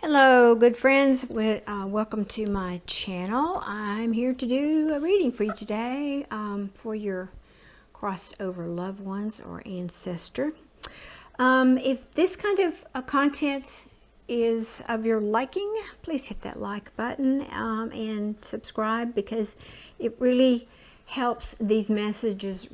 Hello, good friends. Welcome to my channel. I'm here to do a reading for you today for your crossed over loved ones or ancestor. If this kind of content is of your liking, please hit that like button and subscribe, because it really helps these messages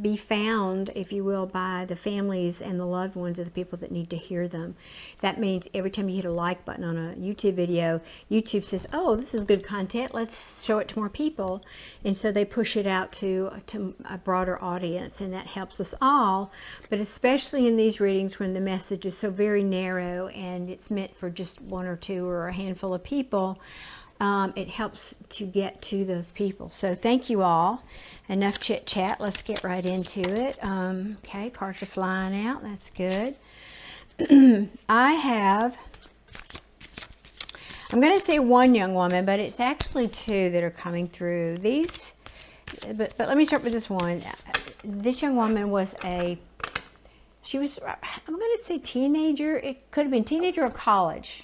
be found, if you will, by the families and the loved ones of the people that need to hear them. That means every time you hit a like button on a YouTube video, YouTube says, oh, this is good content, let's show it to more people. And so they push it out to a broader audience, and that helps us all, but especially in these readings when the message is so very narrow and it's meant for just one or two or a handful of people. It helps to get to those people. So thank you all. Enough chit chat. Let's get right into it. Okay, cards are flying out. That's good. I'm going to say one young woman, but it's actually two that are coming through. But let me start with this one. This young woman was I'm going to say teenager. It could have been teenager or college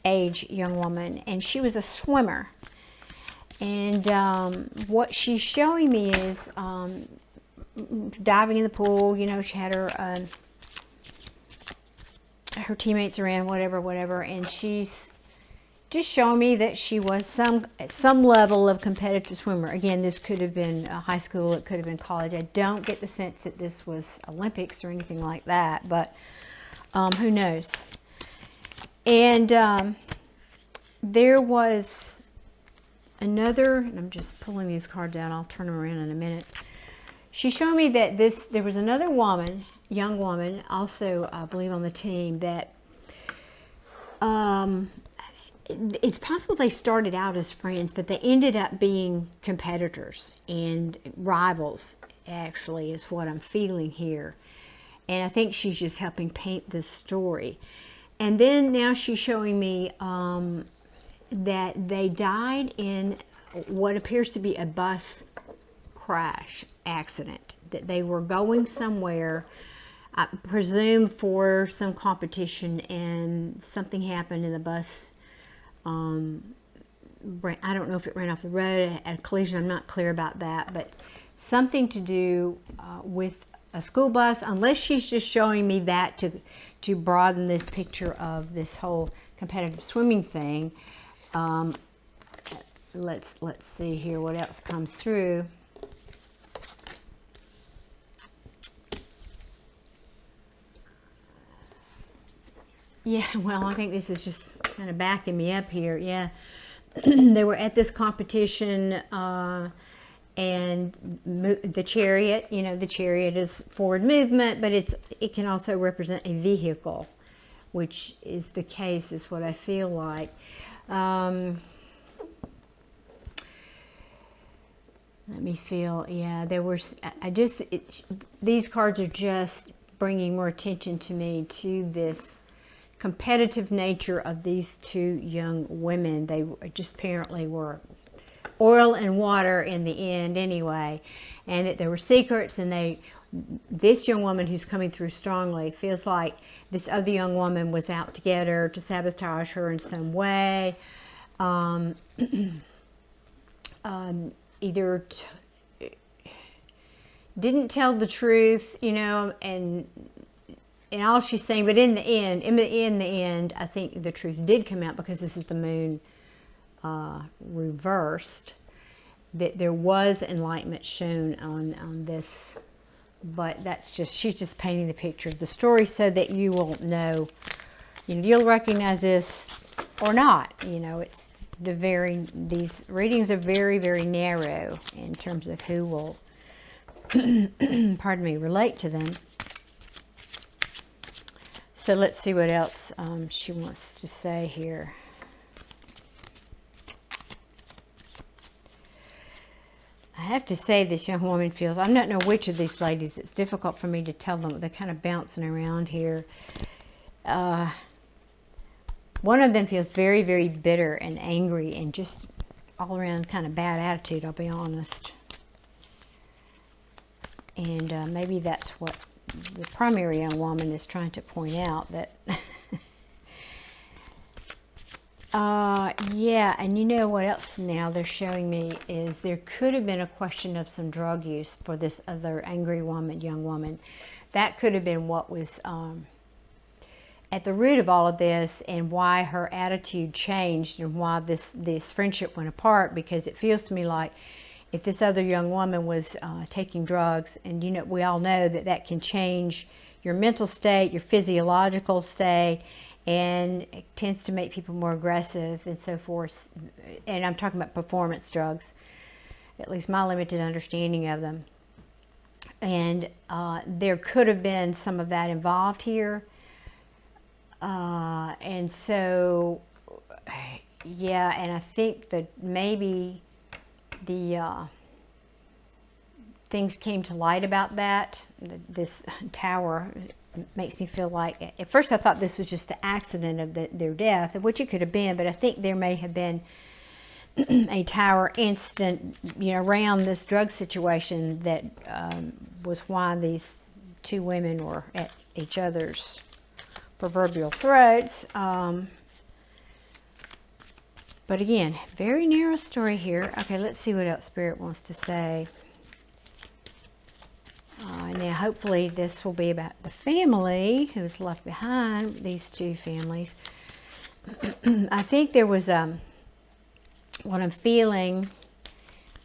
age young woman, and she was a swimmer. And what she's showing me is diving in the pool. You know, she had her teammates around, whatever, and she's just showing me that she was some level of competitive swimmer. Again, this could have been high school, it could have been college. I don't get the sense that this was Olympics or anything like that, but who knows. And there was another, and I'm just pulling these cards out, I'll turn them around in a minute. She showed me that there was another woman, young woman, also I believe on the team, that it's possible they started out as friends, but they ended up being competitors and rivals, actually, is what I'm feeling here. And I think she's just helping paint this story. And then now she's showing me that they died in what appears to be a bus crash accident, that they were going somewhere, I presume for some competition, and something happened in the bus. I don't know if it ran off the road at a collision, I'm not clear about that, but something to do with a school bus, unless she's just showing me that to broaden this picture of this whole competitive swimming thing. Let's see here what else comes through. Yeah, well, I think this is just kind of backing me up here. Yeah, they were at this competition, and the chariot, you know, the chariot is forward movement, but it can also represent a vehicle, which is the case, is what I feel like. Let me feel, yeah, these cards are just bringing more attention to me to this competitive nature of these two young women. They just apparently were oil and water in the end anyway, and that there were secrets, and this young woman who's coming through strongly feels like this other young woman was out to get her, to sabotage her in some way. Either didn't tell the truth, you know, and all she's saying, but in the end, I think the truth did come out, because this is the moon reversed, that there was enlightenment shown on this. But that's just, she's just painting the picture of the story so that you will know, you know, you'll recognize this or not. You know, it's these readings are very, very narrow in terms of who will, pardon me, relate to them. So let's see what else she wants to say here. I have to say, this young woman feels, I don't know which of these ladies, it's difficult for me to tell them, they're kind of bouncing around here. One of them feels very, very bitter and angry and just all around kind of bad attitude, I'll be honest. And maybe that's what the primary young woman is trying to point out, that Yeah, and you know what else now they're showing me is there could have been a question of some drug use for this other angry woman, young woman. That could have been what was at the root of all of this, and why her attitude changed, and why this friendship went apart. Because it feels to me like if this other young woman was taking drugs, and you know, we all know that that can change your mental state, your physiological state, and it tends to make people more aggressive and so forth. And I'm talking about performance drugs, at least my limited understanding of them. And there could have been some of that involved here. And so, yeah, and I think that maybe the things came to light about that. This tower makes me feel like, at first I thought this was just the accident of their death, which it could have been, but I think there may have been a tower incident, you know, around this drug situation that was why these two women were at each other's proverbial throats. But again, very narrow story here. Okay, let's see what else Spirit wants to say. Now, hopefully this will be about the family who's left behind, these two families. I think there was, what I'm feeling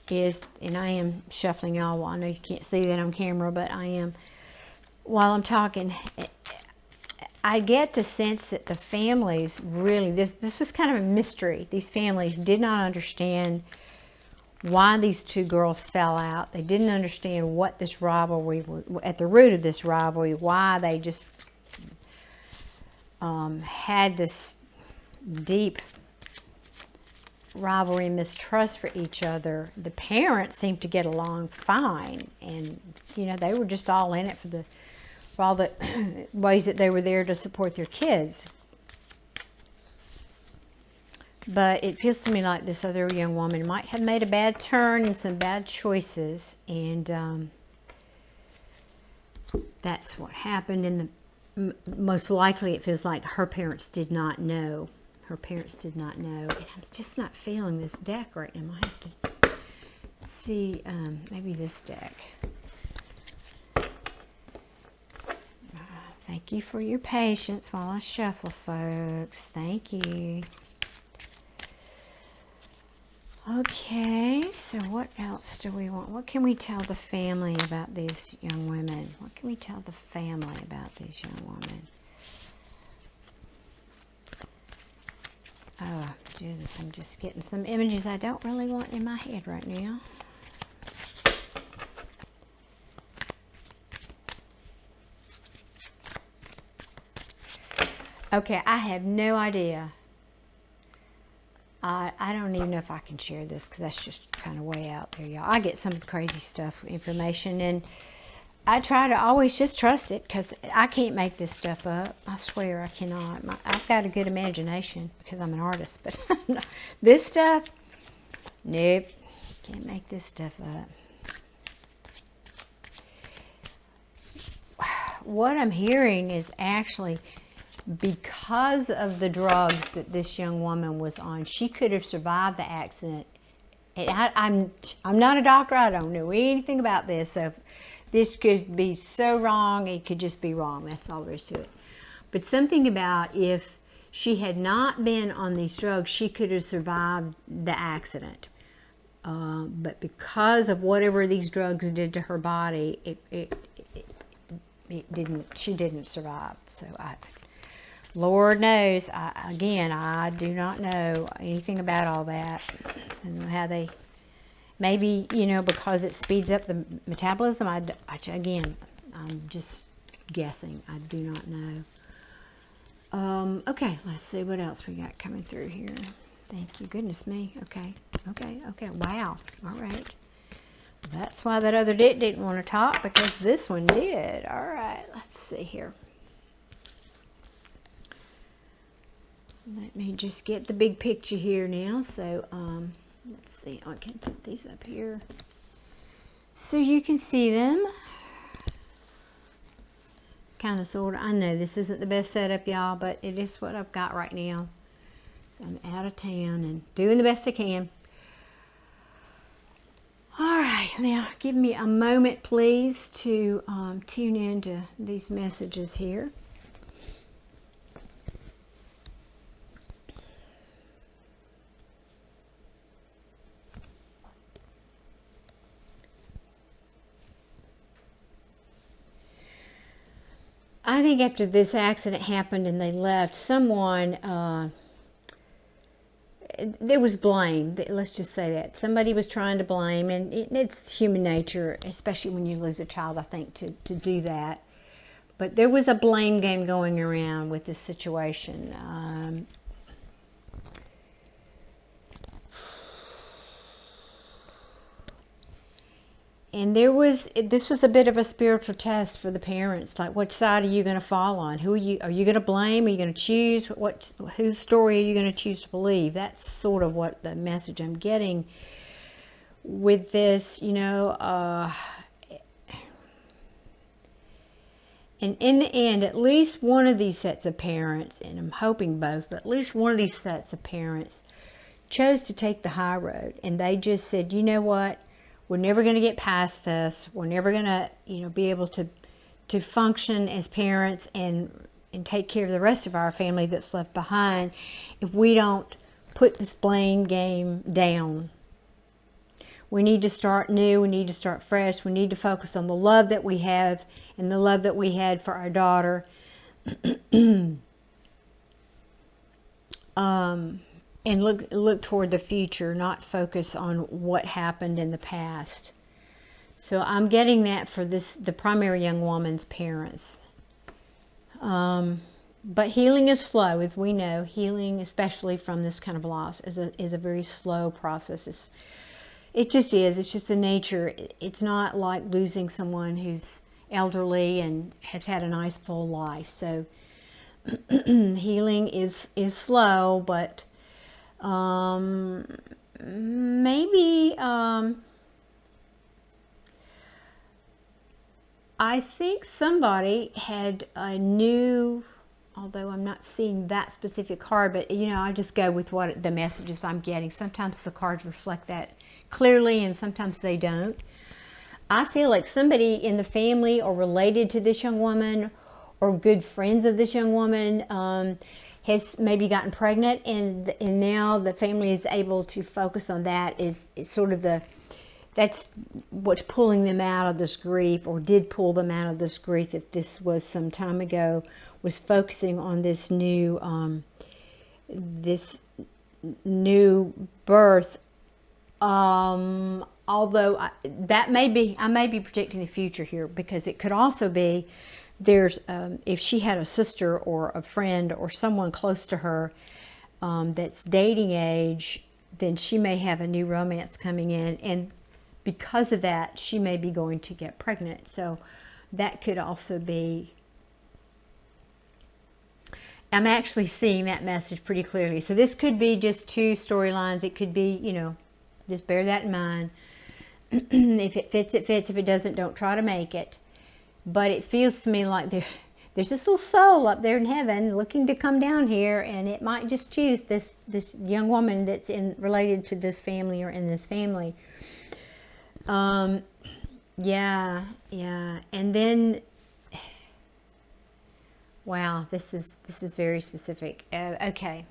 is, and I am shuffling y'all, I know you can't see that on camera, but I am, while I'm talking, I get the sense that the families really, this was kind of a mystery. These families did not understand why these two girls fell out. They didn't understand what this rivalry was, at the root of this rivalry, why they just had this deep rivalry and mistrust for each other. The parents seemed to get along fine, and you know, they were just all in it for all the ways that they were there to support their kids. But it feels to me like this other young woman might have made a bad turn and some bad choices, and that's what happened. And most likely it feels like her parents did not know. Her parents did not know. And I'm just not feeling this deck right now. I have to see, maybe this deck. Thank you for your patience while I shuffle, folks. Thank you. Okay, so what else do we want? What can we tell the family about these young women? What can we tell the family about these young women? Oh, Jesus, I'm just getting some images I don't really want in my head right now. Okay, I have no idea. I don't even know if I can share this because that's just kind of way out there, y'all. I get some of the crazy stuff, information, and I try to always just trust it because I can't make this stuff up. I swear I cannot. I've got a good imagination because I'm an artist, but this stuff, nope, can't make this stuff up. What I'm hearing is actually, because of the drugs that this young woman was on, she could have survived the accident. And I'm not a doctor. I don't know anything about this. So this could be so wrong. It could just be wrong. That's all there is to it. But something about if she had not been on these drugs, she could have survived the accident. But because of whatever these drugs did to her body, it didn't. She didn't survive. So Lord knows, I do not know anything about all that. I don't know how they, maybe, you know, because it speeds up the metabolism. Again, I'm just guessing. I do not know. Okay, let's see what else we got coming through here. Thank you, goodness me. Okay. Wow. All right. That's why that other didn't want to talk, because this one did. All right, let's see here. Let me just get the big picture here now. So, let's see. I can put these up here so you can see them. Kind of, sort of. I know this isn't the best setup, y'all, but it is what I've got right now. I'm out of town and doing the best I can. All right, now give me a moment, please, to tune into these messages here. I think after this accident happened and they left, someone, there was blame. Let's just say that. Somebody was trying to blame, and it's human nature, especially when you lose a child, I think, to do that. But there was a blame game going around with this situation. And this was a bit of a spiritual test for the parents. Like, what side are you going to fall on? Are you going to blame? Are you going to choose? Whose story are you going to choose to believe? That's sort of what the message I'm getting with this, you know. And in the end, at least one of these sets of parents, and I'm hoping both, but at least one of these sets of parents chose to take the high road. And they just said, you know what? We're never going to get past this. We're never going to, you know, be able to function as parents and take care of the rest of our family that's left behind if we don't put this blame game down. We need to start new. We need to start fresh. We need to focus on the love that we have and the love that we had for our daughter. And look toward the future, not focus on what happened in the past. So I'm getting that for the primary young woman's parents. But healing is slow, as we know. Healing, especially from this kind of loss, is a very slow process. It just is. It's just the nature. It's not like losing someone who's elderly and has had a nice full life. So healing is slow, but maybe I think somebody had a new, although I'm not seeing that specific card, but you know, I just go with what the messages I'm getting. Sometimes the cards reflect that clearly and sometimes they don't. I feel like somebody in the family or related to this young woman or good friends of this young woman has maybe gotten pregnant, and now the family is able to focus on that. Is sort of that's what's pulling them out of this grief, or did pull them out of this grief if this was some time ago, was focusing on this new birth. Although I may be predicting the future here, because it could also be there's if she had a sister or a friend or someone close to her that's dating age, then she may have a new romance coming in, and because of that she may be going to get pregnant. So that could also be, I'm actually seeing that message pretty clearly. So this could be just two storylines. It could be, you know, just bear that in mind. If it fits, it fits. If it doesn't, don't try to make it. But it feels to me like there's this little soul up there in heaven looking to come down here, and it might just choose this young woman that's related to this family or in this family. Yeah. And then, wow, this is very specific. Okay.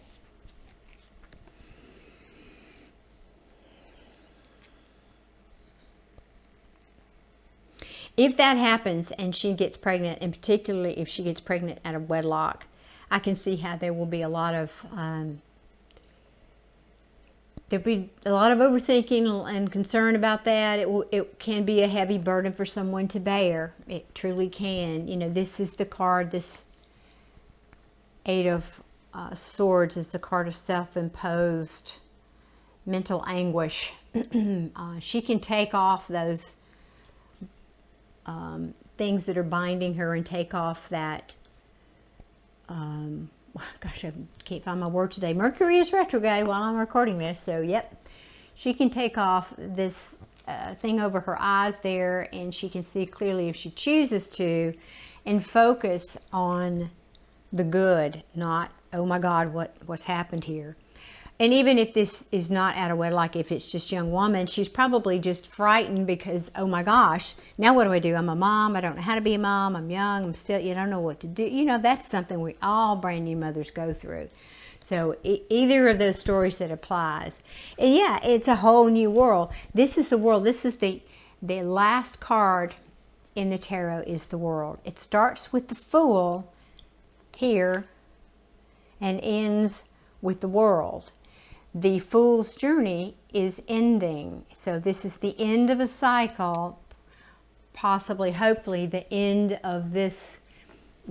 If that happens and she gets pregnant, and particularly if she gets pregnant out of wedlock, I can see how there will be a lot of overthinking and concern about that. It can be a heavy burden for someone to bear. It truly can. You know, this is the card. This Eight of Swords is the card of self-imposed mental anguish. She can take off those things that are binding her and take off that, gosh, I can't find my word today. Mercury is retrograde while I'm recording this, so yep. She can take off this thing over her eyes there, and she can see clearly if she chooses to, and focus on the good, not, oh my God, what's happened here. And even if this is not out of wedlock, if it's just young woman, she's probably just frightened because, oh my gosh, now what do I do? I'm a mom. I don't know how to be a mom. I'm young. I'm still, I don't know what to do. You know, that's something we all brand new mothers go through. So either of those stories that applies. And yeah, it's a whole new world. This is the world. This is the last card in the tarot is the world. It starts with the Fool here and ends with the World. The Fool's journey is ending. So this is the end of a cycle, possibly, hopefully, the end of this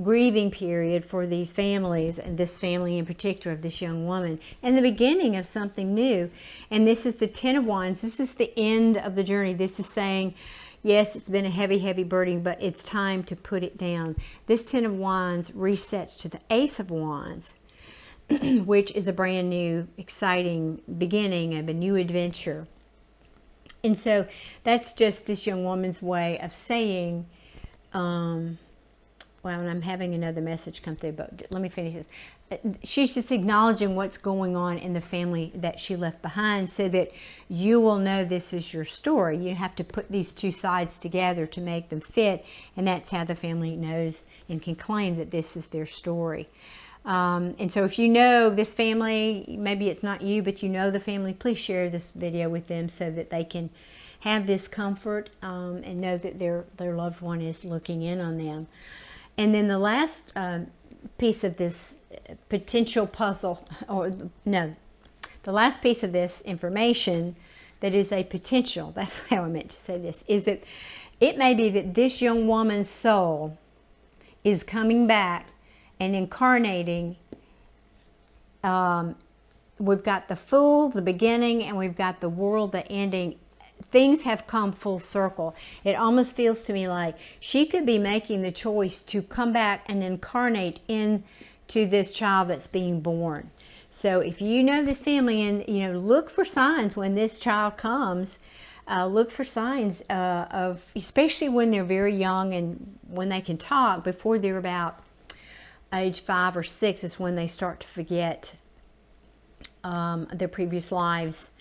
grieving period for these families, and this family in particular of this young woman, and the beginning of something new. And this is the Ten of Wands. This is the end of the journey. This is saying, yes, it's been a heavy, heavy burden, but it's time to put it down. This Ten of Wands resets to the Ace of Wands, which is a brand new, exciting beginning of a new adventure. And so that's just this young woman's way of saying, well, and I'm having another message come through, but let me finish this. She's just acknowledging what's going on in the family that she left behind so that you will know this is your story. You have to put these two sides together to make them fit, and that's how the family knows and can claim that this is their story. And so if you know this family, maybe it's not you, but you know the family, please share this video with them so that they can have this comfort and know that their loved one is looking in on them. And then the last piece of this potential puzzle, or no, the last piece of this information that is a potential, that's how I meant to say this, is that it may be that this young woman's soul is coming back and incarnating. We've got the Fool, the beginning, and we've got the World, the ending. Things have come full circle. It almost feels to me like she could be making the choice to come back and incarnate into this child that's being born. So if you know this family, and look for signs when this child comes. Look for signs of, especially when they're very young and when they can talk. Before they're about age 5 or 6 is when they start to forget their previous lives.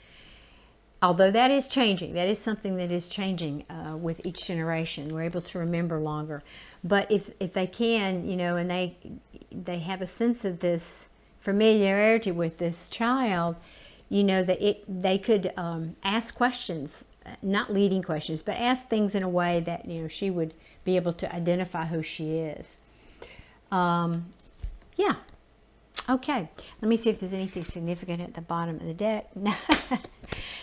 Although that is changing, that is something that is changing with each generation. We're able to remember longer. But if they can, and they have a sense of this familiarity with this child, that they could ask questions, not leading questions, but ask things in a way that, she would be able to identify who she is. Yeah. Okay, let me see if there's anything significant at the bottom of the deck.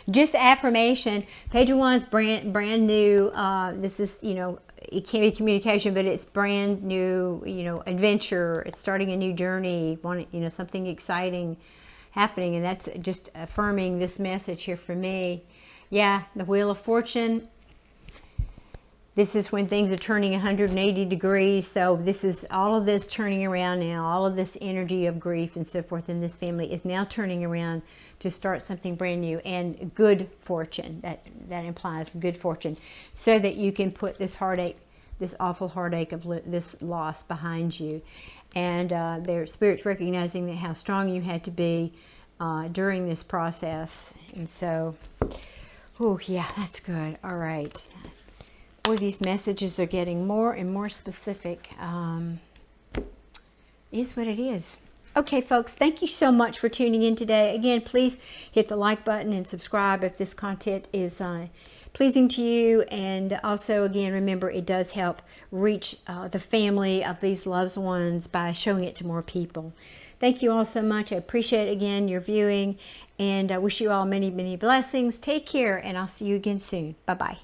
Just affirmation. Page of Wands, brand new. This is, it can be communication, but it's brand new, adventure. It's starting a new journey, something exciting happening. And that's just affirming this message here for me. Yeah, the Wheel of Fortune. This is when things are turning 180 degrees. So this is all of this turning around now. All of this energy of grief and so forth in this family is now turning around to start something brand new, and good fortune. That implies good fortune, so that you can put this heartache, this awful heartache of this loss behind you. And their spirit's recognizing that how strong you had to be during this process. And so, oh yeah, that's good. All right. Boy, these messages are getting more and more specific. Is what it is. Okay, folks, thank you so much for tuning in today. Again, please hit the like button and subscribe if this content is pleasing to you. And also, again, remember, it does help reach the family of these loved ones by showing it to more people. Thank you all so much. I appreciate, again, your viewing, and I wish you all many, many blessings. Take care, and I'll see you again soon. Bye-bye.